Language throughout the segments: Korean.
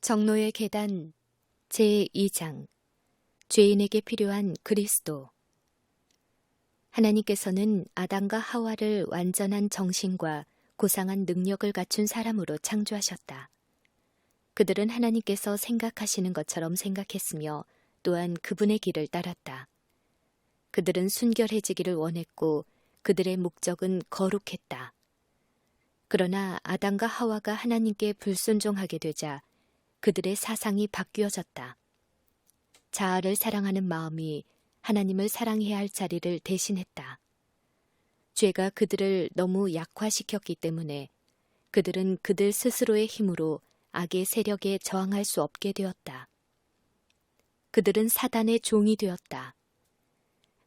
정노의 계단 제2장 죄인에게 필요한 그리스도. 하나님께서는 아담과 하와를 완전한 정신과 고상한 능력을 갖춘 사람으로 창조하셨다. 그들은 하나님께서 생각하시는 것처럼 생각했으며 또한 그분의 길을 따랐다. 그들은 순결해지기를 원했고 그들의 목적은 거룩했다. 그러나 아담과 하와가 하나님께 불순종하게 되자 그들의 사상이 바뀌어졌다. 자아를 사랑하는 마음이 하나님을 사랑해야 할 자리를 대신했다. 죄가 그들을 너무 약화시켰기 때문에 그들은 그들 스스로의 힘으로 악의 세력에 저항할 수 없게 되었다. 그들은 사단의 종이 되었다.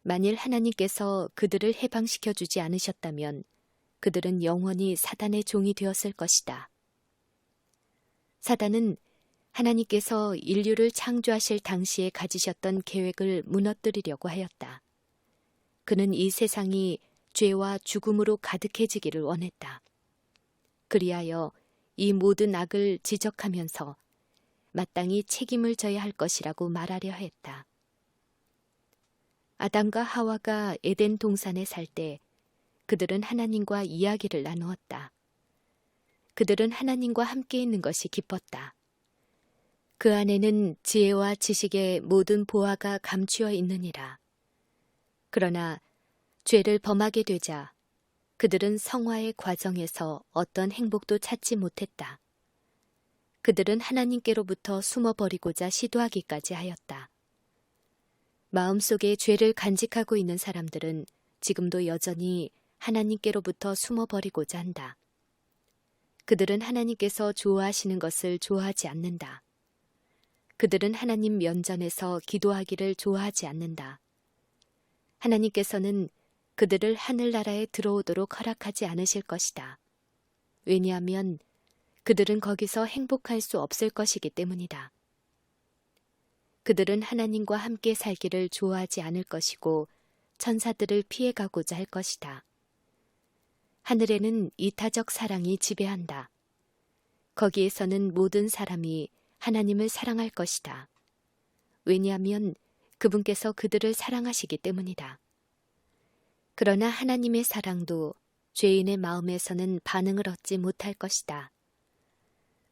만일 하나님께서 그들을 해방시켜 주지 않으셨다면 그들은 영원히 사단의 종이 되었을 것이다. 사단은 하나님께서 인류를 창조하실 당시에 가지셨던 계획을 무너뜨리려고 하였다. 그는 이 세상이 죄와 죽음으로 가득해지기를 원했다. 그리하여 이 모든 악을 지적하면서 마땅히 책임을 져야 할 것이라고 말하려 했다. 아담과 하와가 에덴 동산에 살 때 그들은 하나님과 이야기를 나누었다. 그들은 하나님과 함께 있는 것이 기뻤다. 그 안에는 지혜와 지식의 모든 보화가 감추어 있느니라. 그러나 죄를 범하게 되자 그들은 성화의 과정에서 어떤 행복도 찾지 못했다. 그들은 하나님께로부터 숨어버리고자 시도하기까지 하였다. 마음속에 죄를 간직하고 있는 사람들은 지금도 여전히 하나님께로부터 숨어버리고자 한다. 그들은 하나님께서 좋아하시는 것을 좋아하지 않는다. 그들은 하나님 면전에서 기도하기를 좋아하지 않는다. 하나님께서는 그들을 하늘나라에 들어오도록 허락하지 않으실 것이다. 왜냐하면 그들은 거기서 행복할 수 없을 것이기 때문이다. 그들은 하나님과 함께 살기를 좋아하지 않을 것이고 천사들을 피해가고자 할 것이다. 하늘에는 이타적 사랑이 지배한다. 거기에서는 모든 사람이 하나님을 사랑할 것이다. 왜냐하면 그분께서 그들을 사랑하시기 때문이다. 그러나 하나님의 사랑도 죄인의 마음에서는 반응을 얻지 못할 것이다.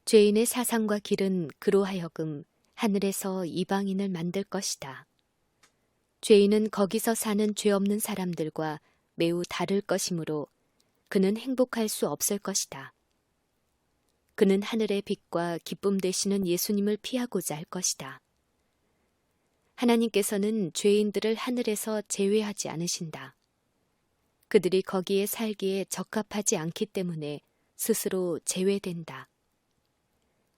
죄인의 사상과 길은 그로 하여금 하늘에서 이방인을 만들 것이다. 죄인은 거기서 사는 죄 없는 사람들과 매우 다를 것이므로 그는 행복할 수 없을 것이다. 그는 하늘의 빛과 기쁨 되시는 예수님을 피하고자 할 것이다. 하나님께서는 죄인들을 하늘에서 제외하지 않으신다. 그들이 거기에 살기에 적합하지 않기 때문에 스스로 제외된다.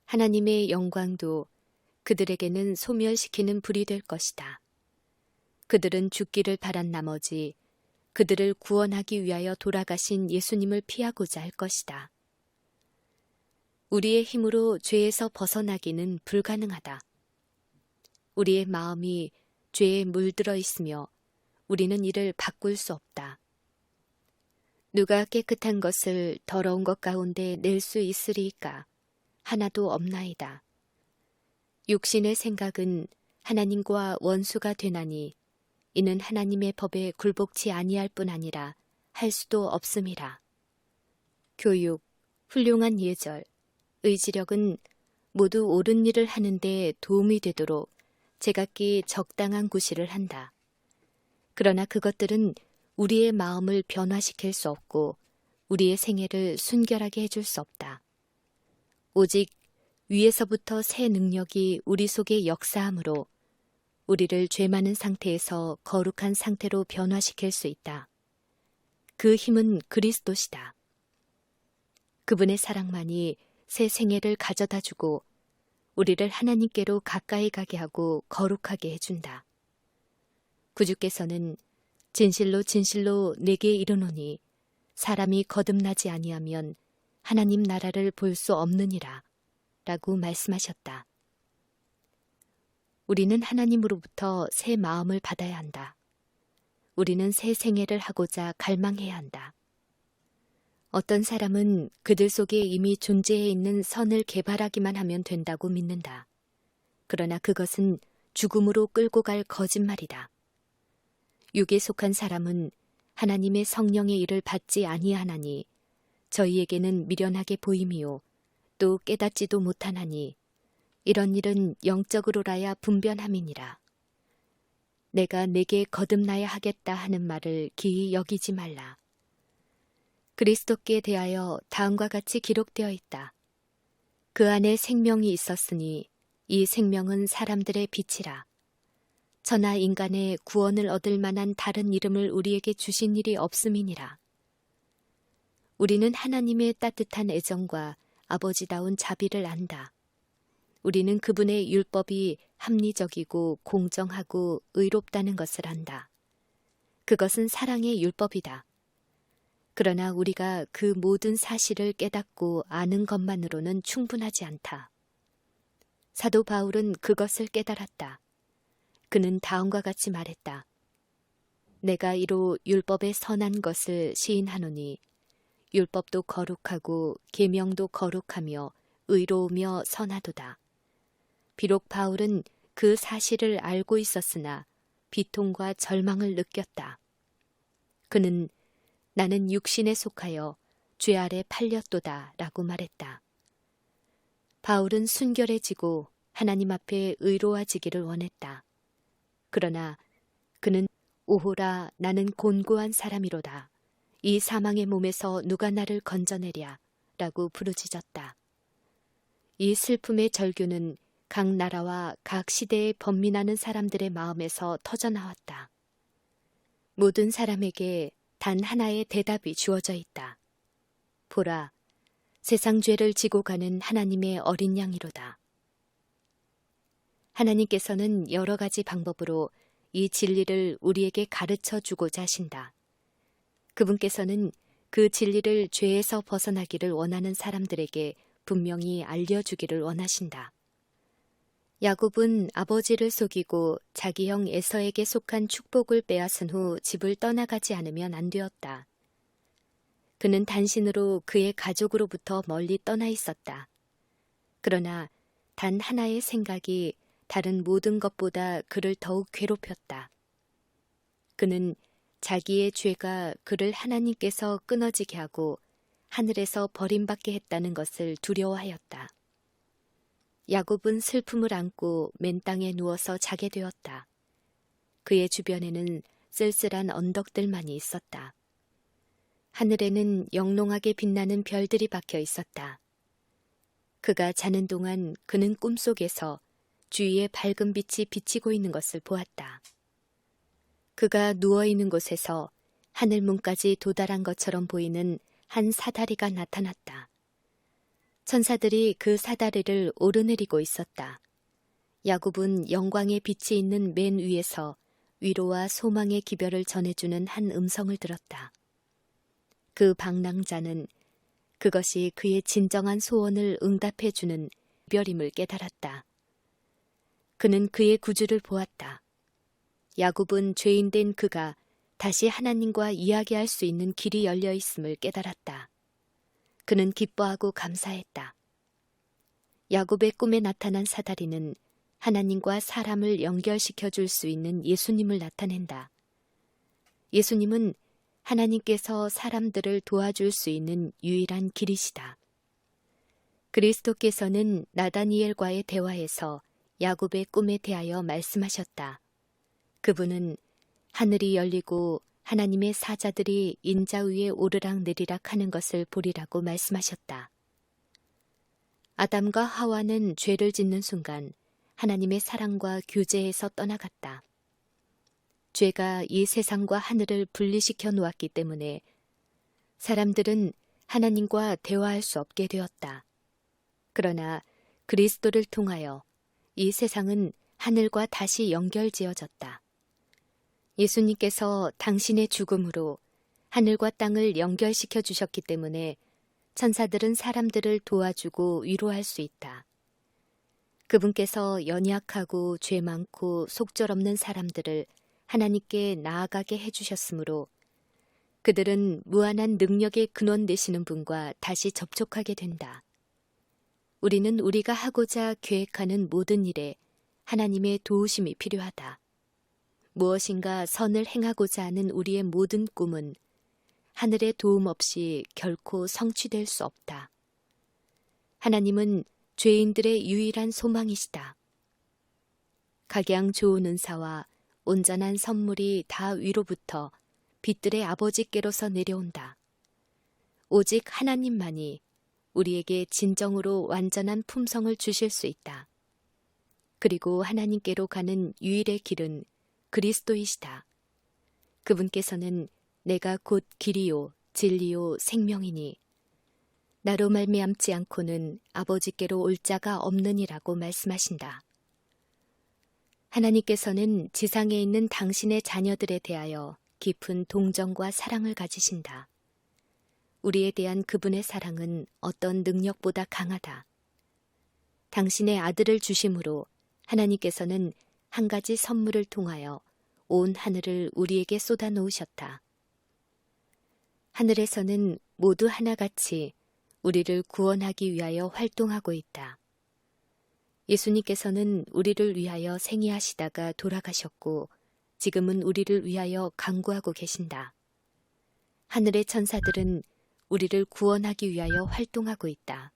하나님의 영광도 그들에게는 소멸시키는 불이 될 것이다. 그들은 죽기를 바란 나머지 그들을 구원하기 위하여 돌아가신 예수님을 피하고자 할 것이다. 우리의 힘으로 죄에서 벗어나기는 불가능하다. 우리의 마음이 죄에 물들어 있으며 우리는 이를 바꿀 수 없다. 누가 깨끗한 것을 더러운 것 가운데 낼 수 있으리이까? 하나도 없나이다. 육신의 생각은 하나님과 원수가 되나니 이는 하나님의 법에 굴복치 아니할 뿐 아니라 할 수도 없음이라. 교육, 훌륭한 예절, 의지력은 모두 옳은 일을 하는데 도움이 되도록 제각기 적당한 구실을 한다. 그러나 그것들은 우리의 마음을 변화시킬 수 없고 우리의 생애를 순결하게 해줄 수 없다. 오직 위에서부터 새 능력이 우리 속에 역사함으로 우리를 죄 많은 상태에서 거룩한 상태로 변화시킬 수 있다. 그 힘은 그리스도시다. 그분의 사랑만이 새 생애를 가져다 주고 우리를 하나님께로 가까이 가게 하고 거룩하게 해준다. 구주께서는 진실로 진실로 내게 이르노니 사람이 거듭나지 아니하면 하나님 나라를 볼 수 없느니라 라고 말씀하셨다. 우리는 하나님으로부터 새 마음을 받아야 한다. 우리는 새 생애를 하고자 갈망해야 한다. 어떤 사람은 그들 속에 이미 존재해 있는 선을 개발하기만 하면 된다고 믿는다. 그러나 그것은 죽음으로 끌고 갈 거짓말이다. 육에 속한 사람은 하나님의 성령의 일을 받지 아니하나니 저희에게는 미련하게 보임이요 또 깨닫지도 못하나니 이런 일은 영적으로라야 분변함이니라. 내가 내게 거듭나야 하겠다 하는 말을 기이 여기지 말라. 그리스도께 대하여 다음과 같이 기록되어 있다. 그 안에 생명이 있었으니 이 생명은 사람들의 빛이라. 천하 인간의 구원을 얻을 만한 다른 이름을 우리에게 주신 일이 없음이니라. 우리는 하나님의 따뜻한 애정과 아버지다운 자비를 안다. 우리는 그분의 율법이 합리적이고 공정하고 의롭다는 것을 안다. 그것은 사랑의 율법이다. 그러나 우리가 그 모든 사실을 깨닫고 아는 것만으로는 충분하지 않다. 사도 바울은 그것을 깨달았다. 그는 다음과 같이 말했다. 내가 이로 율법의 선한 것을 시인하노니 율법도 거룩하고 계명도 거룩하며 의로우며 선하도다. 비록 바울은 그 사실을 알고 있었으나 비통과 절망을 느꼈다. 그는 나는 육신에 속하여 죄 아래 팔렸도다 라고 말했다. 바울은 순결해지고 하나님 앞에 의로워지기를 원했다. 그러나 그는 오호라 나는 곤고한 사람이로다. 이 사망의 몸에서 누가 나를 건져내랴 라고 부르짖었다. 이 슬픔의 절규는 각 나라와 각 시대에 번민하는 사람들의 마음에서 터져나왔다. 모든 사람에게 단 하나의 대답이 주어져 있다. 보라, 세상 죄를 지고 가는 하나님의 어린 양이로다. 하나님께서는 여러 가지 방법으로 이 진리를 우리에게 가르쳐 주고자 하신다. 그분께서는 그 진리를 죄에서 벗어나기를 원하는 사람들에게 분명히 알려주기를 원하신다. 야곱은 아버지를 속이고 자기 형 에서에게 속한 축복을 빼앗은 후 집을 떠나가지 않으면 안 되었다. 그는 단신으로 그의 가족으로부터 멀리 떠나 있었다. 그러나 단 하나의 생각이 다른 모든 것보다 그를 더욱 괴롭혔다. 그는 자기의 죄가 그를 하나님께서 끊어지게 하고 하늘에서 버림받게 했다는 것을 두려워하였다. 야곱은 슬픔을 안고 맨 땅에 누워서 자게 되었다. 그의 주변에는 쓸쓸한 언덕들만이 있었다. 하늘에는 영롱하게 빛나는 별들이 박혀 있었다. 그가 자는 동안 그는 꿈속에서 주위에 밝은 빛이 비치고 있는 것을 보았다. 그가 누워있는 곳에서 하늘문까지 도달한 것처럼 보이는 한 사다리가 나타났다. 천사들이 그 사다리를 오르내리고 있었다. 야곱은 영광의 빛이 있는 맨 위에서 위로와 소망의 기별을 전해주는 한 음성을 들었다. 그 방랑자는 그것이 그의 진정한 소원을 응답해주는 이별임을 깨달았다. 그는 그의 구주를 보았다. 야곱은 죄인된 그가 다시 하나님과 이야기할 수 있는 길이 열려 있음을 깨달았다. 그는 기뻐하고 감사했다. 야곱의 꿈에 나타난 사다리는 하나님과 사람을 연결시켜 줄 수 있는 예수님을 나타낸다. 예수님은 하나님께서 사람들을 도와줄 수 있는 유일한 길이시다. 그리스도께서는 나다니엘과의 대화에서 야곱의 꿈에 대하여 말씀하셨다. 그분은 하늘이 열리고 하나님의 사자들이 인자 위에 오르락 내리락 하는 것을 보리라고 말씀하셨다. 아담과 하와는 죄를 짓는 순간 하나님의 사랑과 교제에서 떠나갔다. 죄가 이 세상과 하늘을 분리시켜 놓았기 때문에 사람들은 하나님과 대화할 수 없게 되었다. 그러나 그리스도를 통하여 이 세상은 하늘과 다시 연결지어졌다. 예수님께서 당신의 죽음으로 하늘과 땅을 연결시켜 주셨기 때문에 천사들은 사람들을 도와주고 위로할 수 있다. 그분께서 연약하고 죄 많고 속절없는 사람들을 하나님께 나아가게 해주셨으므로 그들은 무한한 능력의 근원 되시는 분과 다시 접촉하게 된다. 우리는 우리가 하고자 계획하는 모든 일에 하나님의 도우심이 필요하다. 무엇인가 선을 행하고자 하는 우리의 모든 꿈은 하늘의 도움 없이 결코 성취될 수 없다. 하나님은 죄인들의 유일한 소망이시다. 각양 좋은 은사와 온전한 선물이 다 위로부터 빛들의 아버지께로서 내려온다. 오직 하나님만이 우리에게 진정으로 완전한 품성을 주실 수 있다. 그리고 하나님께로 가는 유일의 길은 그리스도이시다. 그분께서는 내가 곧 길이요 진리요 생명이니 나로 말미암지 않고는 아버지께로 올 자가 없느니라고 말씀하신다. 하나님께서는 지상에 있는 당신의 자녀들에 대하여 깊은 동정과 사랑을 가지신다. 우리에 대한 그분의 사랑은 어떤 능력보다 강하다. 당신의 아들을 주심으로 하나님께서는 한 가지 선물을 통하여 온 하늘을 우리에게 쏟아 놓으셨다. 하늘에서는 모두 하나같이 우리를 구원하기 위하여 활동하고 있다. 예수님께서는 우리를 위하여 생애하시다가 돌아가셨고 지금은 우리를 위하여 간구하고 계신다. 하늘의 천사들은 우리를 구원하기 위하여 활동하고 있다.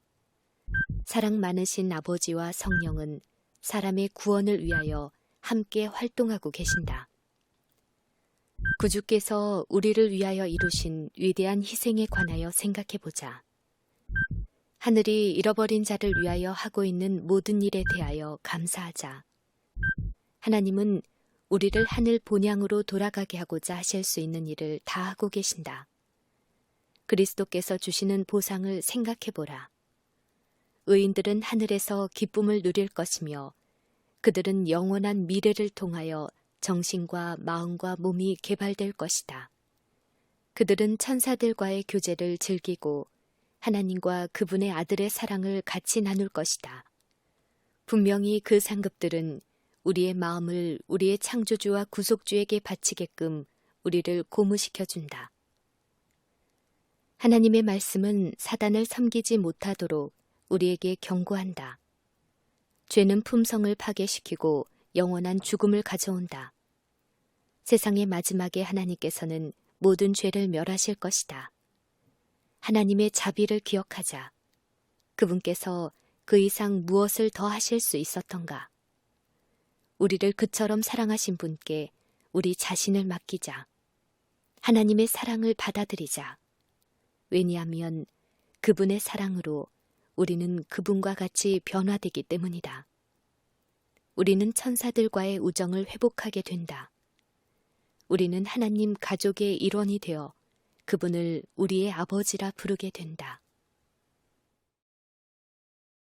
사랑 많으신 아버지와 성령은 사람의 구원을 위하여 함께 활동하고 계신다. 구주께서 우리를 위하여 이루신 위대한 희생에 관하여 생각해보자. 하늘이 잃어버린 자를 위하여 하고 있는 모든 일에 대하여 감사하자. 하나님은 우리를 하늘 본향으로 돌아가게 하고자 하실 수 있는 일을 다 하고 계신다. 그리스도께서 주시는 보상을 생각해보라. 의인들은 하늘에서 기쁨을 누릴 것이며 그들은 영원한 미래를 통하여 정신과 마음과 몸이 개발될 것이다. 그들은 천사들과의 교제를 즐기고 하나님과 그분의 아들의 사랑을 같이 나눌 것이다. 분명히 그 상급들은 우리의 마음을 우리의 창조주와 구속주에게 바치게끔 우리를 고무시켜준다. 하나님의 말씀은 사단을 섬기지 못하도록 우리에게 경고한다. 죄는 품성을 파괴시키고 영원한 죽음을 가져온다. 세상의 마지막에 하나님께서는 모든 죄를 멸하실 것이다. 하나님의 자비를 기억하자. 그분께서 그 이상 무엇을 더 하실 수 있었던가? 우리를 그처럼 사랑하신 분께 우리 자신을 맡기자. 하나님의 사랑을 받아들이자. 왜냐하면 그분의 사랑으로 우리는 그분과 같이 변화되기 때문이다. 우리는 천사들과의 우정을 회복하게 된다. 우리는 하나님 가족의 일원이 되어 그분을 우리의 아버지라 부르게 된다.